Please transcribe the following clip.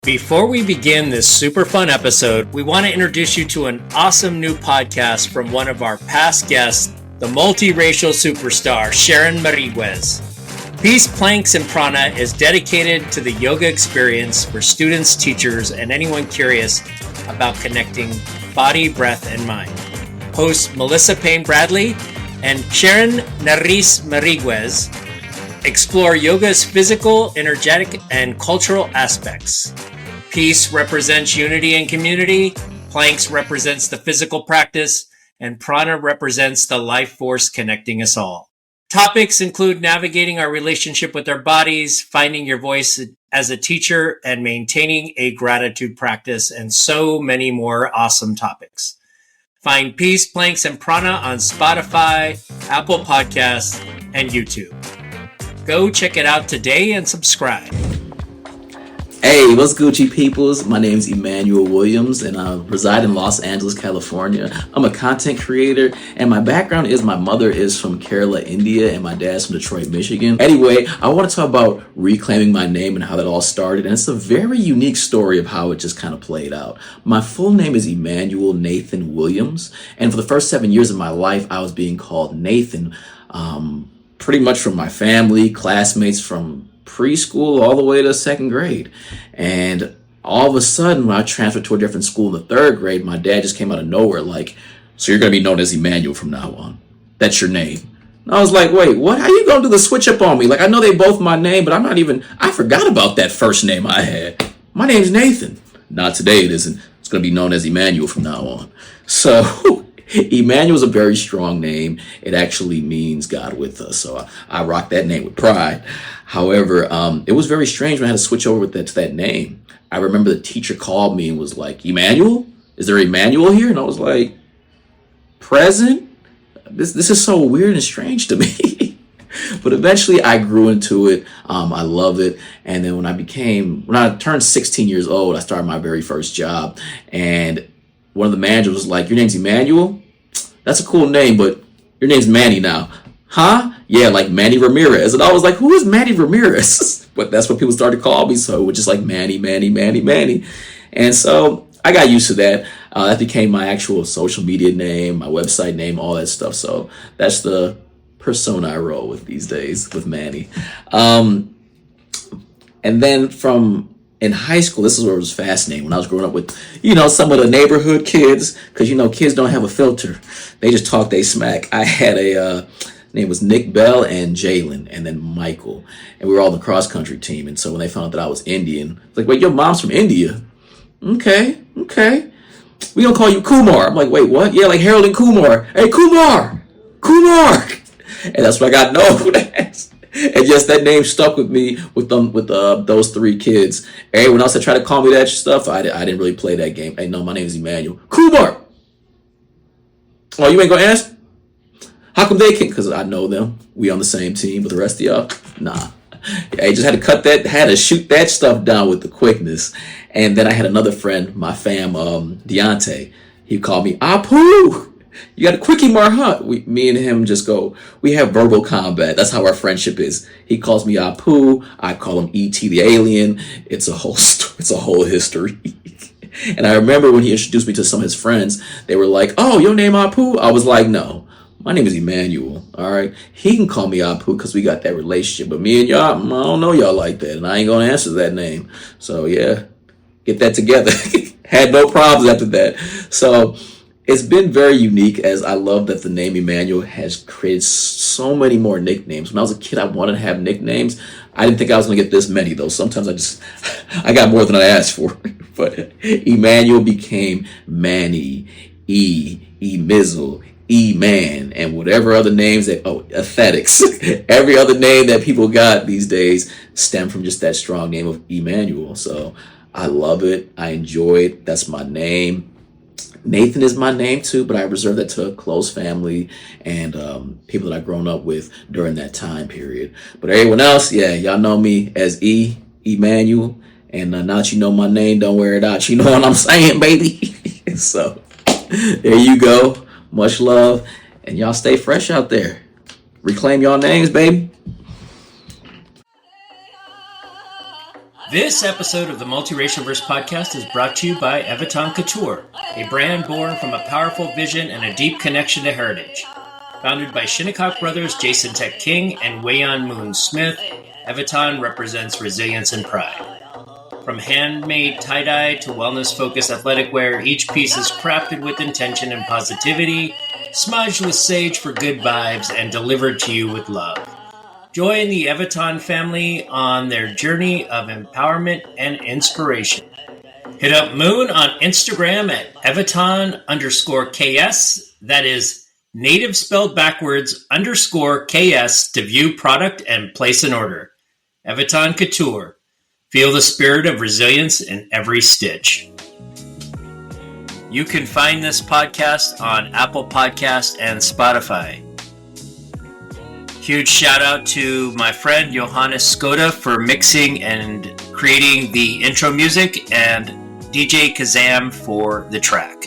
Before we begin this super fun episode, we want to introduce you to an awesome new podcast from one of our past guests, the multiracial superstar, Sharon Mariguez. Peace, Planks, and Prana is dedicated to the yoga experience for students, teachers, and anyone curious about connecting body, breath, and mind. Hosts Melissa Payne Bradley and Sharon Nariz Mariguez explore yoga's physical, energetic, and cultural aspects. Peace represents unity and community, Planks represents the physical practice, and Prana represents the life force connecting us all. Topics include navigating our relationship with our bodies, finding your voice as a teacher, and maintaining a gratitude practice, and so many more awesome topics. Find Peace, Planks, and Prana on Spotify, Apple Podcasts, and YouTube. Go check it out today and subscribe. Hey, what's Gucci peoples? My name is Emmanuel Williams and I reside in Los Angeles, California. I'm a content creator and my background is my mother is from Kerala, India and my dad's from Detroit, Michigan. Anyway, I want to talk about reclaiming my name and how that all started, and it's a very unique story of how it just kind of played out. My full name is Emmanuel Nathan Williams, and for the first 7 years of my life, I was being called Nathan, pretty much from my family, classmates from preschool all the way to second grade. And all of a sudden, when I transferred to a different school in the third grade, my dad just came out of nowhere like, so you're going to be known as Emmanuel from now on. That's your name. And I was like, wait, what? How you going to do the switch up on me? Like, I know they both my name, but I forgot about that first name I had. My name's Nathan. Not today, it isn't. It's going to be known as Emmanuel from now on. So Emmanuel is a very strong name. It actually means God with us. So I rock that name with pride. However, it was very strange when I had to switch over to that name. I remember the teacher called me and was like, Emmanuel? Is there Emmanuel here? And I was like, present? This is so weird and strange to me. But eventually I grew into it. I love it. And then when I turned 16 years old, I started my very first job. And one of the managers was like, your name's Emmanuel? That's a cool name, but your name's Mannie now. Huh? Yeah, like Mannie Ramirez. And I was like, who is Mannie Ramirez? But that's what people started to call me. So it was just like Mannie. And so I got used to that. That became my actual social media name, my website name, all that stuff. So that's the persona I roll with these days with Mannie. And then in high school, this is where it was fascinating. When I was growing up with, some of the neighborhood kids, because, kids don't have a filter. They just talk they smack. I had name was Nick Bell and Jalen and then Michael. And we were all the cross country team. And so when they found out that I was Indian, it's like, wait, your mom's from India? Okay. We don't call you Kumar. I'm like, wait, what? Yeah, like Harold and Kumar. Hey, Kumar. And that's what I got known as. And yes, that name stuck with me with those three kids. Everyone else that tried to call me that stuff, I didn't really play that game. Hey, no, my name is Emmanuel. Kumar! Oh, you ain't gonna ask? How come they can't? Because I know them. We on the same team, but the rest of y'all, nah. I just had to shoot that stuff down with the quickness. And then I had another friend, my fam, Deontay. He called me Apu. You got a quickie mar, huh? Me and him we have verbal combat. That's how our friendship is. He calls me Apu. I call him E.T. the alien. It's a whole story. It's a whole history. And I remember when he introduced me to some of his friends, they were like, oh, your name Apu? I was like, no. My name is Emmanuel, all right? He can call me Apu because we got that relationship. But me and y'all, I don't know y'all like that, and I ain't going to answer that name. So, yeah, get that together. Had no problems after that. So it's been very unique, as I love that the name Emmanuel has created so many more nicknames. When I was a kid, I wanted to have nicknames. I didn't think I was going to get this many, though. Sometimes I got more than I asked for. But Emmanuel became Mannie, E-Mizzle, E-Man, and whatever other names aesthetics. Every other name that people got these days stem from just that strong name of Emmanuel. So I love it. I enjoy it. That's my name. Nathan is my name too, but I reserve that to a close family and people that I've grown up with during that time period. But everyone else, yeah, y'all know me as Emmanuel. And now that you know my name, don't wear it out. You know what I'm saying, baby? So there you go. Much love. And y'all stay fresh out there. Reclaim y'all names, baby. This episode of the Multiracialverse podcast is brought to you by Eviton Couture, a brand born from a powerful vision and a deep connection to heritage. Founded by Shinnecock brothers Jason Tech King and Wayon Moon Smith, Eviton represents resilience and pride. From handmade tie-dye to wellness-focused athletic wear, each piece is crafted with intention and positivity, smudged with sage for good vibes, and delivered to you with love. Join the Eviton family on their journey of empowerment and inspiration. Hit up Moon on Instagram at Eviton_KS. That is native spelled backwards _KS to view product and place an order. Eviton Couture. Feel the spirit of resilience in every stitch. You can find this podcast on Apple Podcast and Spotify. Huge shout out to my friend Johannes Skoda for mixing and creating the intro music, and DJ Kazam for the track.